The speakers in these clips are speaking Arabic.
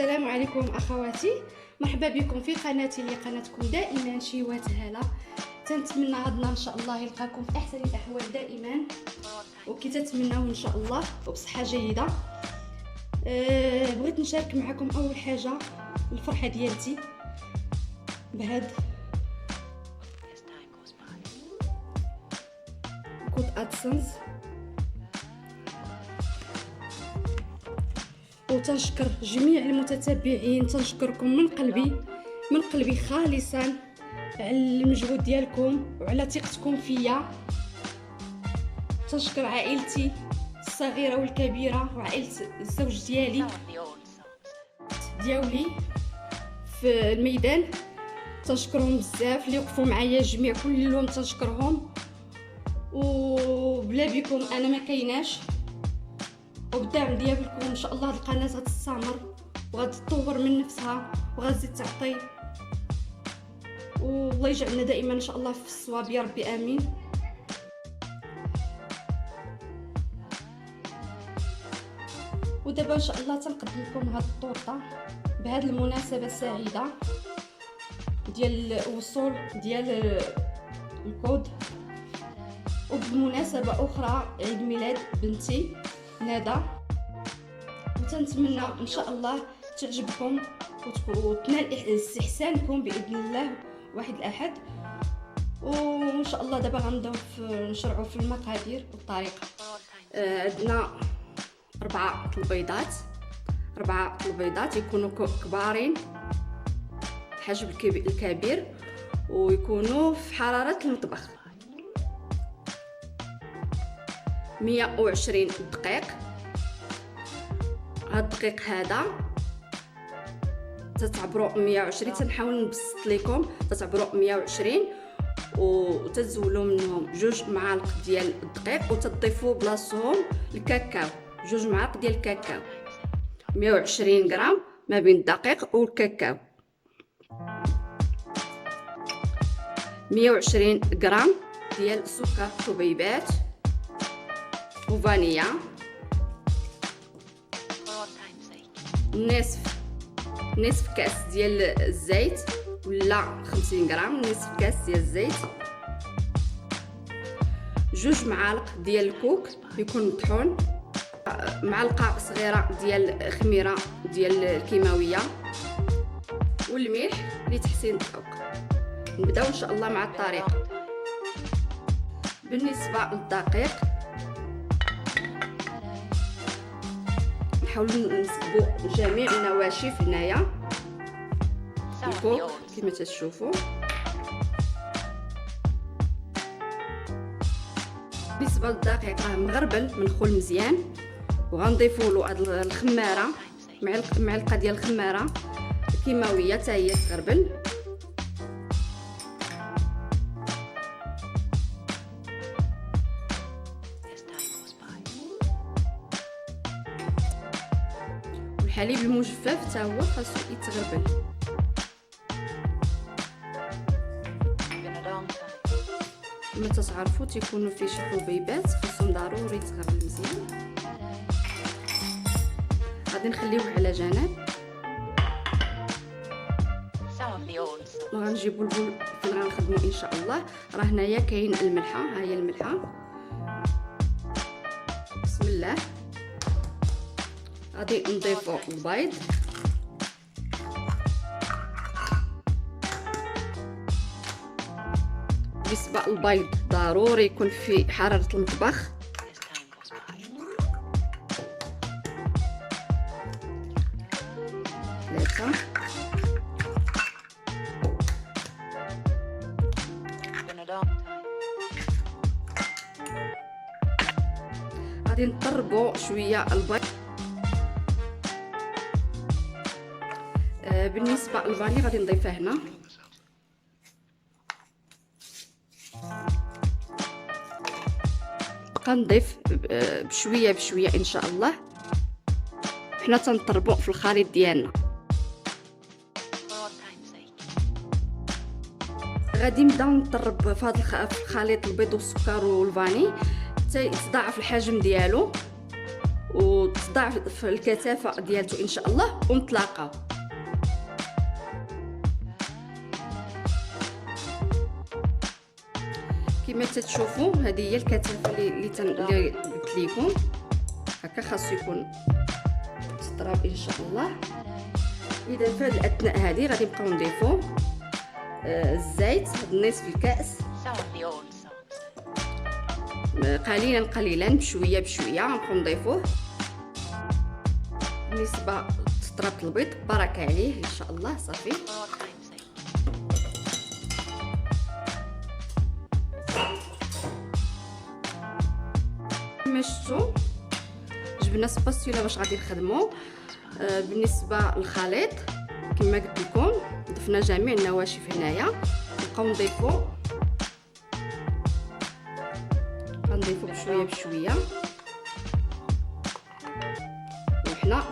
السلام عليكم اخواتي، مرحبا بكم في قناتي اللي قناتكم دائما شيوات هاله. تنتمنى هادنا ان شاء الله يلقاكم في احسن الاحوال دائما، وكي تتمناو ان شاء الله وبصحه جيده. بغيت نشارك معكم اول حاجه الفرحه ديالتي بهاد كود ادسنس، وتنشكر جميع المتتبعين، تنشكركم من قلبي خالصا على المجهود ديالكم وعلى ثقتكم فيا. تنشكر عائلتي الصغيره والكبيره وعائله الزوج ديالي في الميدان، تنشكرهم بزاف اللي وقفوا معايا جميع كلهم، تنشكرهم وبلا بكم انا ما كايناش. وبالدعم ديالكم ان شاء الله هاد القناه غتستمر وغتطور من نفسها وغتزيد تعطي، والله يجعلنا دائما ان شاء الله في الصواب يا ربي امين. ودابا ان شاء الله تنقدم لكم هاد الطورطه بهاد المناسبه السعيده ديال وصول ديال الكود، وبمناسبه اخرى عيد ميلاد بنتي ندى، وتنتمنى ان شاء الله تعجبكم وتنال استحسانكم باذن الله واحد الاحد. وان شاء الله دابا غنبداو نشرعوا في المقادير والطريقه. عندنا 4 البيضات يكونوا كبارين الحجم الكبير ويكونوا في حراره المطبخ. 120 دقيق، هاد الدقيق هذا تتعبروا 120، تنحاول نبسط لكم، تتعبروا 120 وتزولوا منهم 2 معالق ديال الدقيق وتضيفوا بلاصتهم الكاكاو، 2 معالق ديال الكاكاو. 120 غرام ما بين الدقيق والكاكاو. 120 غرام ديال سكر حبيبات وفانيليا. نصف كاس ديال الزيت ولا 50 غرام، نصف كاس ديال الزيت. 2 معالق ديال الكوك يكون مطحون. معلقه صغيره ديال خميره ديال الكيماويه، والملح لتحسين الذوق. نبداو ان شاء الله مع الطريقه. بالنسبه للدقيق نحاولوا نسكبوا جميع النواشف هنايا الكوك كما تشوفوا. بالنسبه للدقيق راه مغربل منخول مزيان، وغنضيفوا له هاد الخماره، معلقه ديال الخماره الكيماويه حتى هي تغربل. الحليب المجفف حتى هو خاصو يتغربل. كما تعرفوا تيكونوا فيه شي حبيبات خاصهم ضروري يتغربل مزيان. غادي نخليوه على جنب وغنجيبوا البول فين غنخدموا ان شاء الله. راه هنايا كاين الملحه، ها هي الملحه. بسم الله. غادي نضيفوا البيض، بالنسبه للبيض ضروري يكون في حراره المطبخ. ثلاثة. غادي نطربوا شويه البيض. بالنسبه للفاني غادي نضيفها هنا. بقى نضيف بشويه بشويه ان شاء الله. حنا تنطربوا في الخليط ديالنا. غادي نبداو نطرب في هذا الخليط البيض والسكر والفاني حتى يتضاعف الحجم ديالو، وتضاعف الكثافه ديالته ان شاء الله، ونتلاقاو. كما تتشوفوا هذه هي الكثافه اللي قلت لكم. هكا خاصو يكون تضرب ان شاء الله. اذا في هذه الاثناء هذه غادي نبقاو نضيفوا الزيت، نصف الكاس، قليلا قليلا بشويه بشويه غنبقاو نضيفوه. بالنسبه تطربت البيض بركه عليه ان شاء الله. صافي كما شفتوا جبنا سباسيولا باش غادي نخدمو. بالنسبه للخليط كما قلت لكم ضفنا جميع النواشف هنايا، نبقاو نضيفو بشويه بشويه، وحنا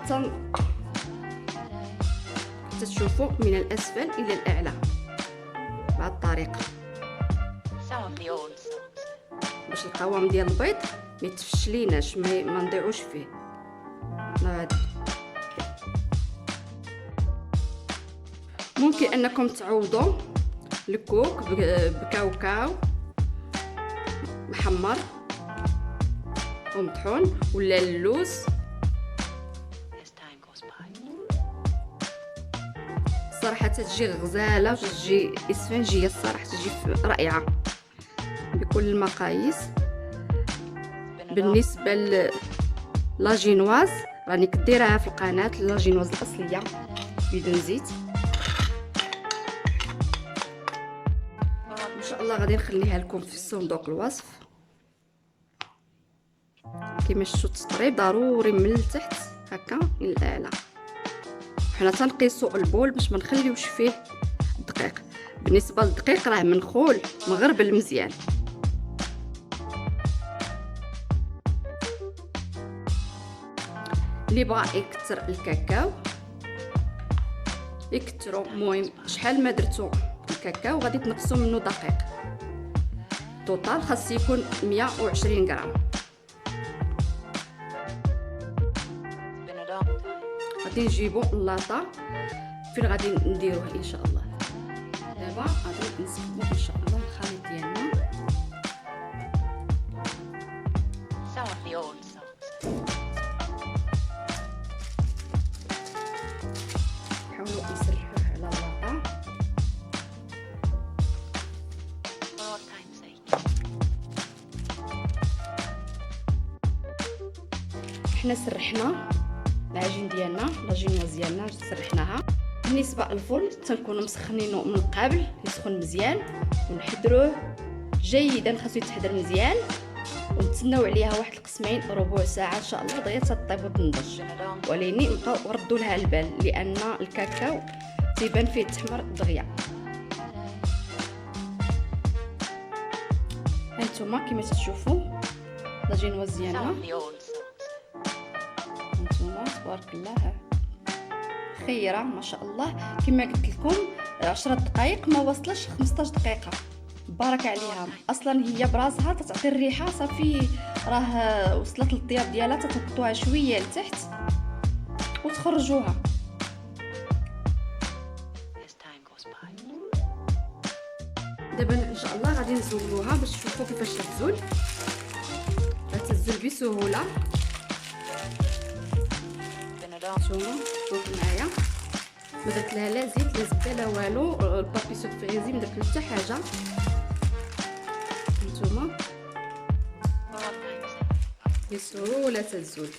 تشوفوا من الاسفل الى الاعلى بهذه الطريقه باش القوام ديال البيض ما يتفشليناش، ما نضيعوش فيه. ممكن انكم تعوضوا الكوك بكاوكاو محمر ومطحون ولا اللوز. صراحه تجي غزاله وتجي اسفنجيه، الصراحه تجي رائعه بكل المقاييس. بالنسبه لاجينواز راني كديرها في القناه، لاجينواز الاصليه بدون زيت. ان شاء الله غادي نخليها لكم في صندوق الوصف. كما شفتوا التطريب ضروري من التحت هكا الى الاعلى. حنا تنقيسوا البول باش ما نخليوش فيه الدقيق. بالنسبه للدقيق راه منخول مغربل مزيان. اللي بغى يكثر الكاكاو يكثروا، المهم شحال ما درتو الكاكاو غادي تنقصوا منه دقيق. توتال خاص يكون 120 غرام. غادي نجيبوا اللاطه فين غادي نديروه ان شاء الله. دابا غادي نسكبوا ان شاء الله الخليط ديالنا. نحاولوا نسرحوه على اللاطه. حنا سرحنا العجين ديالنا، لاجينواز ديالنا سرحناها. بالنسبه للفرن تنكونوا مسخنينه من قبل يسخن مزيان، ونحضروه جيدا، خاصو يتحضر مزيان، ونتسناو عليها واحد القسمين ربع ساعه ان شاء الله دغيا تطيب وتنضج. ولكن نبقاو نردوا لها البال لان الكاكاو تيبان فيه التحمر دغيا. هانتوما كما تشوفوا لاجينواز ديالنا، هانتوما تبارك الله خيره ما شاء الله. كما قلت لكم 10 دقائق ما وصلش 15 دقيقه، بارك عليها. اصلا هي براسها تعطي الريحه، صافي راه وصلت للطياب ديالها. تهبطوها شويه لتحت وتخرجوها. دابا ان شاء الله غادي نزولوها باش تشوفوا كيفاش تزول. تزول بسهوله. نتوما شوفوا معايا، ما درت لها لا زيت لا زبده لا والو. البابي سوف فريزي ما درت له حتى حاجه. نتوما بسهوله تزول.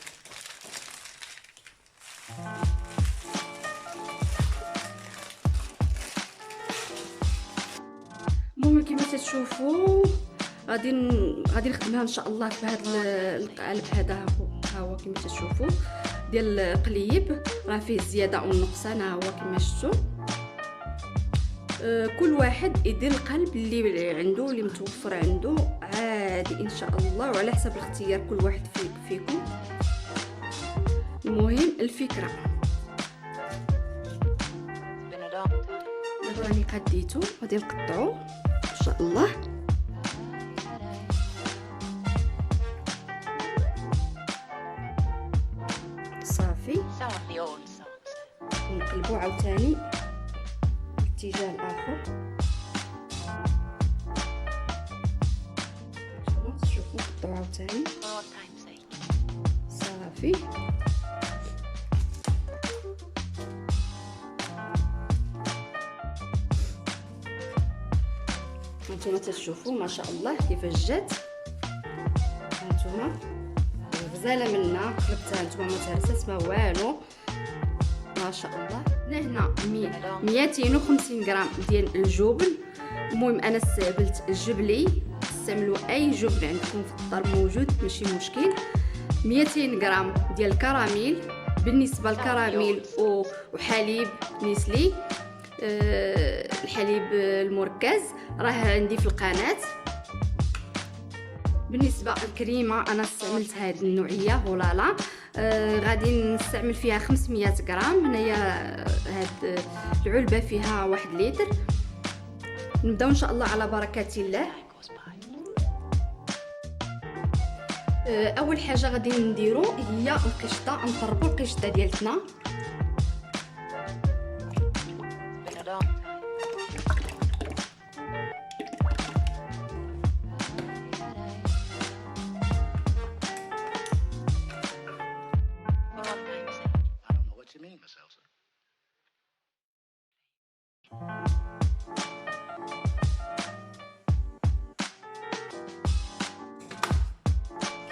المهم كما تشوفوا غادي نخدمها ان شاء الله في هذا القالب هذا. ها هو كما تشوفوا ديال القليب راه فيه الزياده والنقصان. ها هو كما شفتوا. كل واحد يدير القلب اللي عنده، اللي متوفر عنده عادي ان شاء الله، وعلى حسب الاختيار كل واحد فيكم. المهم الفكره. دابا راني قديتو غادي نقطعو ان شاء الله. ونقلبو عاوتاني الاتجاه الاخر. شوفوا نقطعو عاوتاني صافي. هانتوما تشوفوا ما شاء الله كيفاش جات. هانتوما غزاله منا قلبتها هانتوما ما تهرست ما والو ما شاء الله. لهنا 250 غرام ديال الجبن. المهم انا استعملت الجبلي، استعملوا اي جبن عندكم في الدار موجود ماشي مشكل. 200 غرام ديال الكراميل. بالنسبه للكراميل وحليب نيسلي، الحليب المركز راه عندي في القناه. بالنسبه للكريمه انا استعملت هذه النوعيه هولالا، غادي نستعمل فيها 500 غرام. هنايا هاد العلبه فيها 1 لتر. نبداو ان شاء الله على بركه الله. اول حاجه غادي نديرو هي القشطه. نطربو القشطه ديالتنا.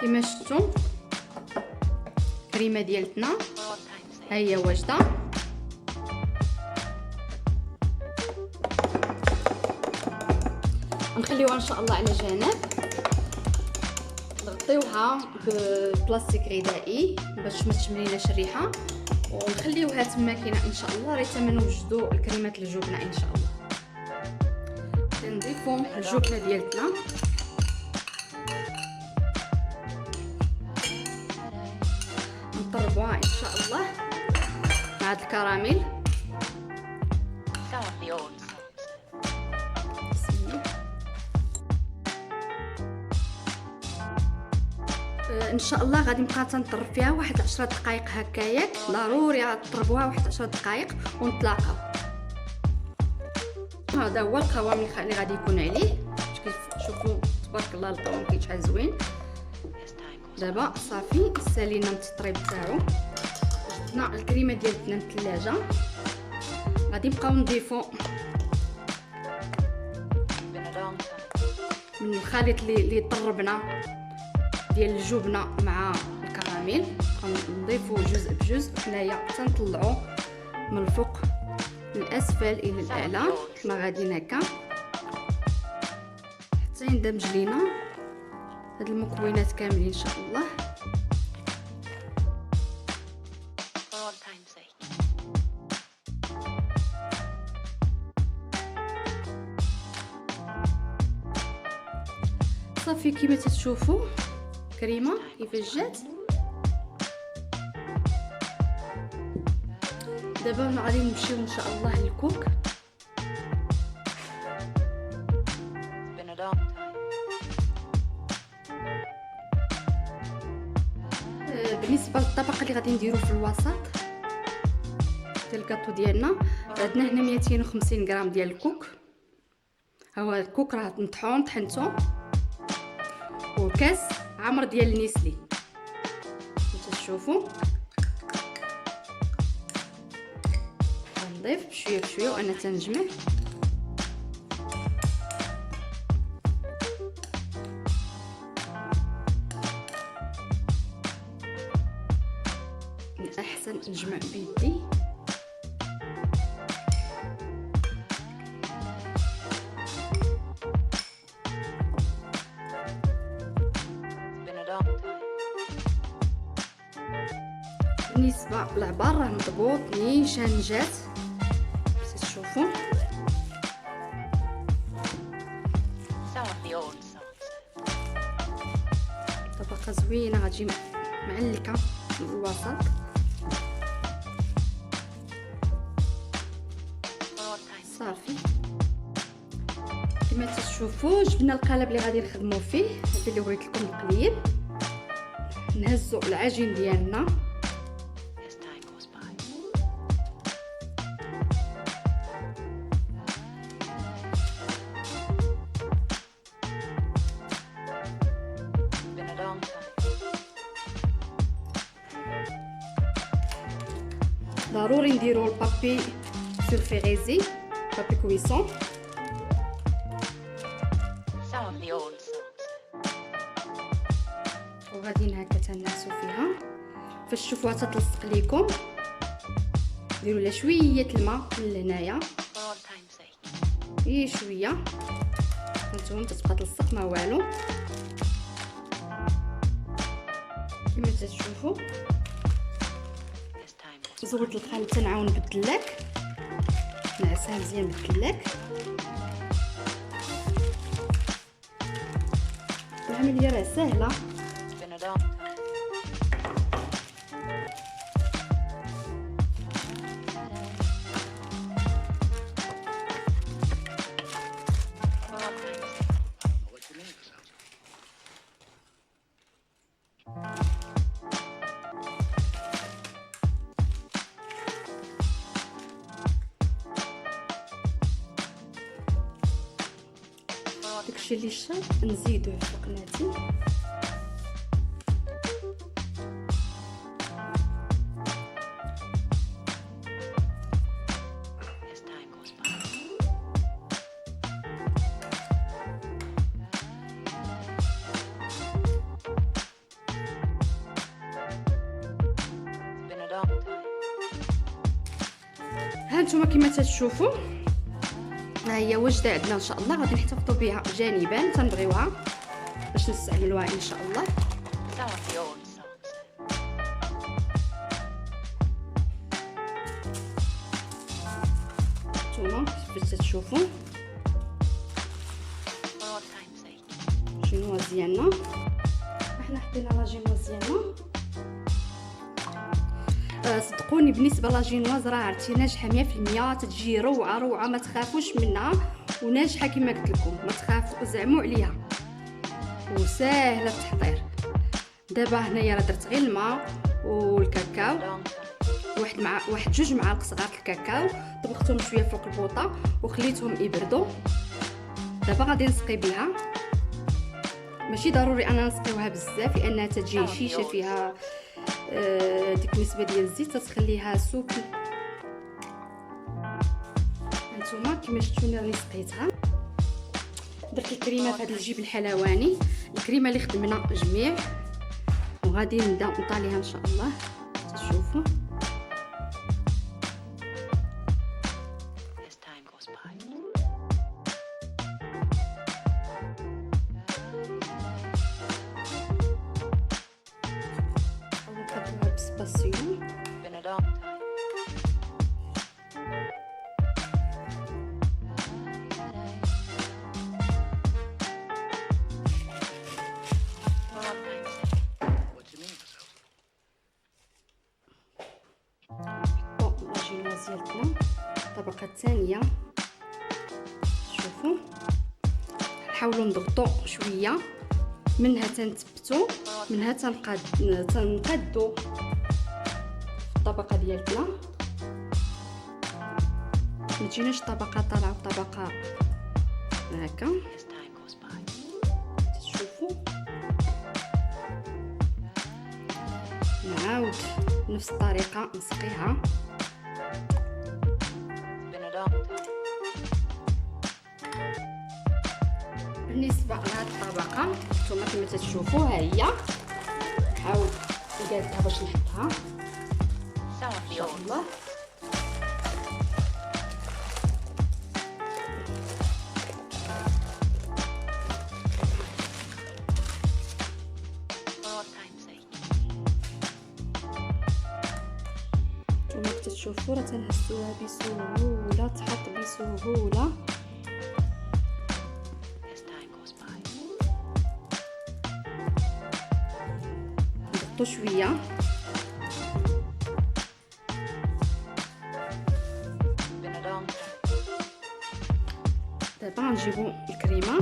كما شفتوا الكريمه ديالتنا ها هي واجده. نخليوها ان شاء الله على جنب. نغطيوها ببلاستيك غذائي باش ما تشمليناش الريحه، ونخليوها تما كاينه ان شاء الله ريت ما نوجدوا الكريمات الجبنه ان شاء الله. نضيفوا الجبنه ديالتنا. نطربوها ان شاء الله مع هاد الكراميل. ان شاء الله غادي نبقى تنطرب فيها واحد 10 دقائق هكاياك. ضروري تطربوها واحد 10 دقائق ونتلاقاو. هذا هو القوام اللي غادي يكون عليه. شوفوا تبارك الله القوام كاين شحال زوين. دابا صافي سالينا من التطريب تاعو. جبنا الكريمه ديالتنا من الثلاجه. غادي نبقاو نضيفو من الخليط اللي طربنا ديال الجبنه مع الكراميل. نضيفو جزء بجزء. حنايا تنطلعو من الفوق للاسفل الى الاعلى كما غاديين هكا حتى يندمج لينا هاد المكونات كاملين ان شاء الله. صافي كيما تشوفوا كريمه كيفاش جات. دابا غادي نمشيو ان شاء الله للكوك. بالنسبه للطبق اللي غادي نديرو في الوسط ديال الكاطو ديالنا، عندنا هنا 250 غرام ديال الكوك. ها هو الكوك راه مطحون طحنتو، وكاس عمر ديال النيسلي. تشوفوا نضيف بشويه بشويه وانا تنجمع. احسن نجمع بيدي. بالنسبه للعبار راه مضبوط نيشان جات تشوفوا. طبقه زوينه غتجي معلكه في الوسط. صافي كما تشوفوا جبنا القالب اللي غادي نخدموا فيه. هذا اللي بغيت لكم نقليب. نهزوا العجين ديالنا ضروري نديرو البابي سولفيغيزي، بابي كويسون. وغادي هكا تنعسو فيها. فاش تشوفوها تتلصق ليكم ديروا لها شويه الماء من هنايا، غير شويه، هانتوما تتبقى تلصق ما والو كما تشوفوا. زولت الخام تنعاون بالدلاك، نعسها مزيان بالدلاك. العمليه راه سهله. داكشي اللي شاب نزيدوه فوق ناتي. هانتوما كما تشوفوا ها هي واجده عندنا ان شاء الله. غادي نحتفظوا بها جانبا، تنبغيوها باش نستعملوها ان شاء الله. نتوما كيفاش تشوفوا جينواز ديالنا. احنا حطينا لا جينواز ديالنا. صدقوني بالنسبه لا جينواز راه عرفتي ناجحه 100%، تتجي روعه روعه، ما تخافوش منها وناجحه كما قلت لكم، ما تخافوا زعموا عليها وسهله التحضير. دابا هنايا راه درت غير الماء والكاكاو، واحد جوج معالق صغار الكاكاو، طبختهم شويه فوق البوطه وخليتهم يبردوا. دابا غادي نسقي بها. ماشي ضروري انا نسقيوها بزاف لانها تجي شيشه فيها ديك النسبه ديال الزيت تتخليها سوكل. هانتوما كما شفتوني راني سقيتها. درت الكريمه في هذا الجيب الحلواني، الكريمه اللي خدمنا جميع، وغادي نبدا نطاليها ان شاء الله. تشوفوا بسباسيون. لاجينواز ديالنا الطبقه الثانيه. شوفوا نحاولوا نضغطوا شويه، منها تنثبتوا، منها تنقادوا الطبقه ديالنا، ما تجيناش طبقه طالعه وطبقه هكا. تشوفوا نعاود نفس الطريقه نسقيها. بالنسبه لهاد الطبقه نتوما كما تشوفوا ها هي، نحاول نقادها باش نحطها ان شاء الله. نتوما كتشوفوا راه تنهزوها بسهوله، تحط بسهوله. نضغطوا شويه. دابا نجيبو الكريمه،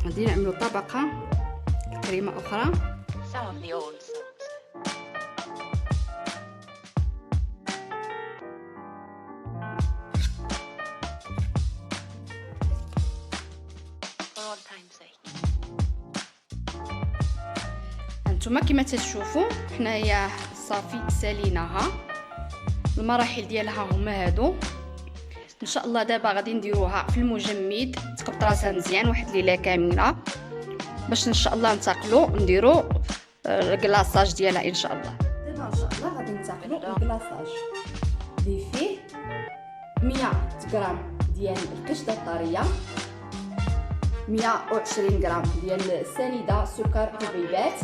غادي نعملو طبقه كريمه اخرى. نتوما كما تشوفوا حنايا صافي ساليناها. المراحل ديالها هما هادو. ان شاء الله دابا غادي نديروها في المجمد، تقبط راسها مزيان واحد الليله كامله باش ان شاء الله ننتقلوا نديروا الكلاصاج ديالها ان شاء الله. دابا ان شاء الله غادي ننتقلوا للكلاصاج اللي فيه 100 غرام ديال القشطه الطريه، 120 غرام ديال السنيده سكر حبيبات،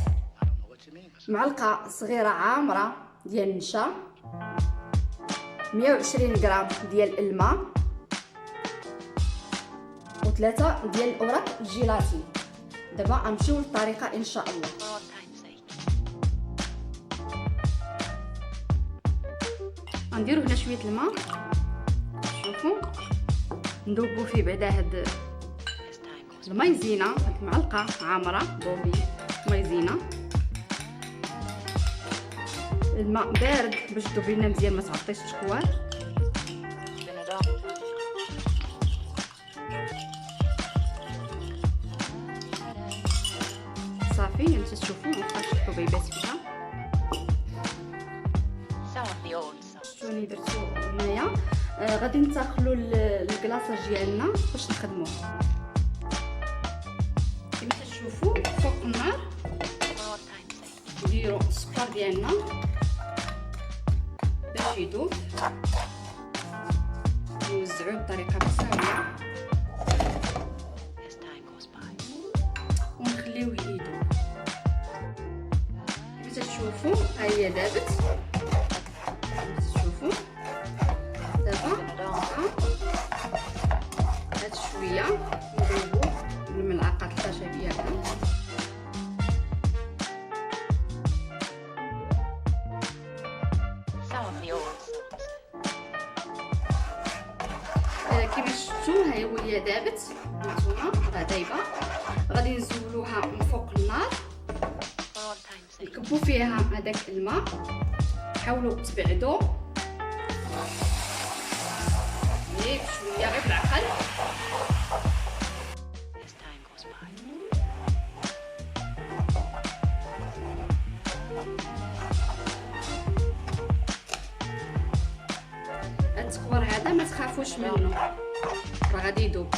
معلقه صغيره عامره ديال النشا، 120 غرام ديال الماء، وثلاثه ديال الاوراق الجيلاتين. دابا غنمشيو للطريقه ان شاء الله. غنديرو هنا شويه الماء، شوفوا نذوبو فيه بعدا هاد المايزينا، هاد المعلقه عامره ذوبي مايزينا. الماء بارد باش تذوبي لنا مزيان ما تعطيش الكوار. صافي انت تشوفوا مابقاش الحبيبات فيها. شتوني درتو هنايا. غادي ننتقلوا للكلاصاج ديالنا باش نخدموه. كما تشوفوا فوق النار نديروا السكر ديالنا باش يذوب، نوزعوه بطريقه متساويه ونخليوه يذوب. كما تشوفوا ها هي دابت. تشوفوا دابا هاد شويه نذوبوا بالملعقه الخشبيه هكا. كما شفتوا ها هي دابت، هانتوما راه دايبه. غادي نزولوها من فوق النار، نكبوا فيها هذاك الماء، حاولوا تبعدوا غير شويه غير بالعقل. التكوار هذا ما تخافوش منه، راه غادي يذوب.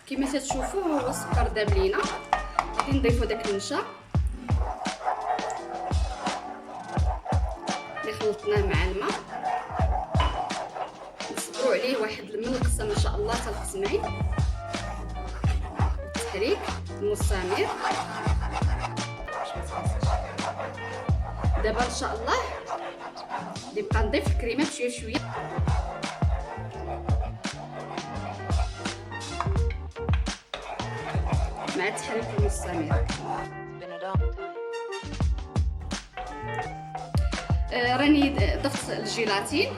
كما تشوفوا هو السكر داب لينا. غادي نضيفوا داك النشا اللي خلطناه مع الماء، نصبروا عليه واحد الملقصه ان شاء الله تلقص معي. التحريك المستمر. دابا ان شاء الله نبقى نضيف الكريمه بشويه شويه. مع التحريك المستمر. راني ضفت الجيلاتين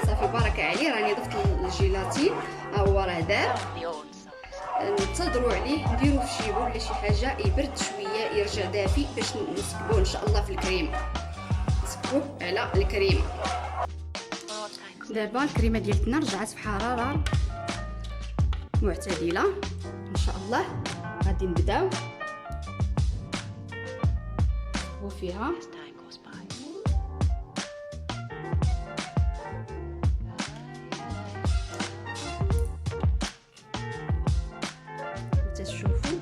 صافي بركه عليه. راني ضفت الجيلاتين ها هو راه دار. ننتظروا عليه، نديروه في شي بول ولا شي حاجه يبرد شويه يرجع دافي باش نسكبوه ان شاء الله في الكريمه. نسكبوه على الكريمه. دابا الكريمه ديالتنا رجعت في حراره معتدله. ان شاء الله غادي نبداو وفيها تشوفوا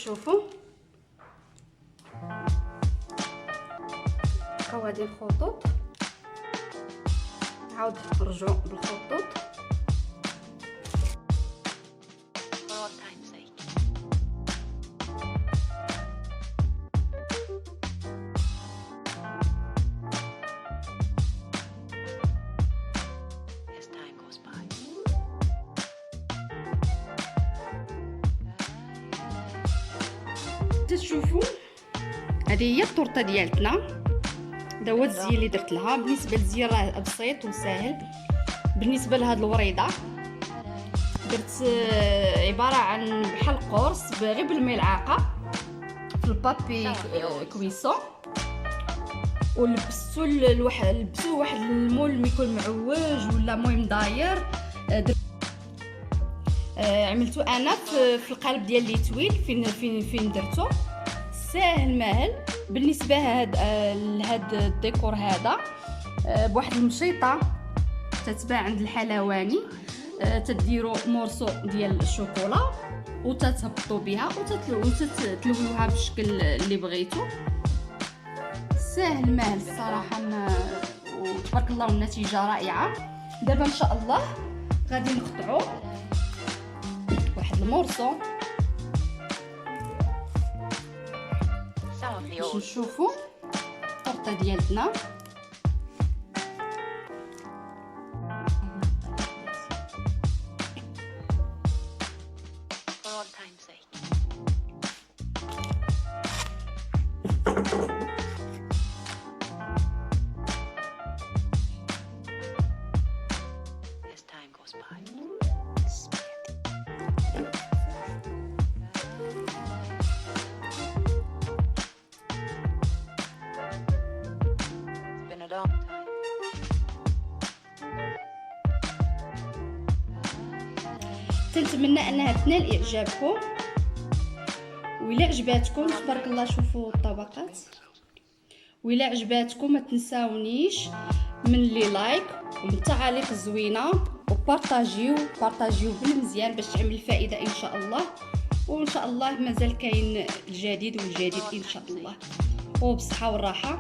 شوفوا بقاو هادي الخطوط، نعاود نرجعوا بالخطوط. تشوفوا هذه هي الطورطه ديالتنا. هذا هو الزي اللي درت لها. بالنسبه للزي راه بسيط وسهل. بالنسبه لهاد الوريضه درت عباره عن بحال قرص غير بالملعقه في البابي كويسون، ولبستو لبسوه واحد المول ما يكون معوج ولا مهم داير. عملتو انا في القالب ديال لي تويل فين درتو ساهل ماهل. بالنسبه لهاد الديكور هذا بواحد المشيطه تتباع عند الحلواني، تديروا مورسو ديال الشوكولا وتتهبطوا بها وتتلويوها بالشكل اللي بغيتو. ساهل ماهل الصراحه، وتبارك الله النتيجه رائعه. دابا ان شاء الله غادي نقطعوا واحد المورسو باش نشوفوا الطرطه ديالتنا. تنتمنى انها تنال اعجابكم، وإلا عجباتكم تبارك الله شوفوا الطبقات، وإلا عجباتكم ما تنساونيش من لي لايك ومن التعاليق الزوينه، وبارطاجيو بالمزيان باش تعمل فائده ان شاء الله. وان شاء الله مازال كاين الجديد والجديد ان شاء الله، وبصحه والراحه.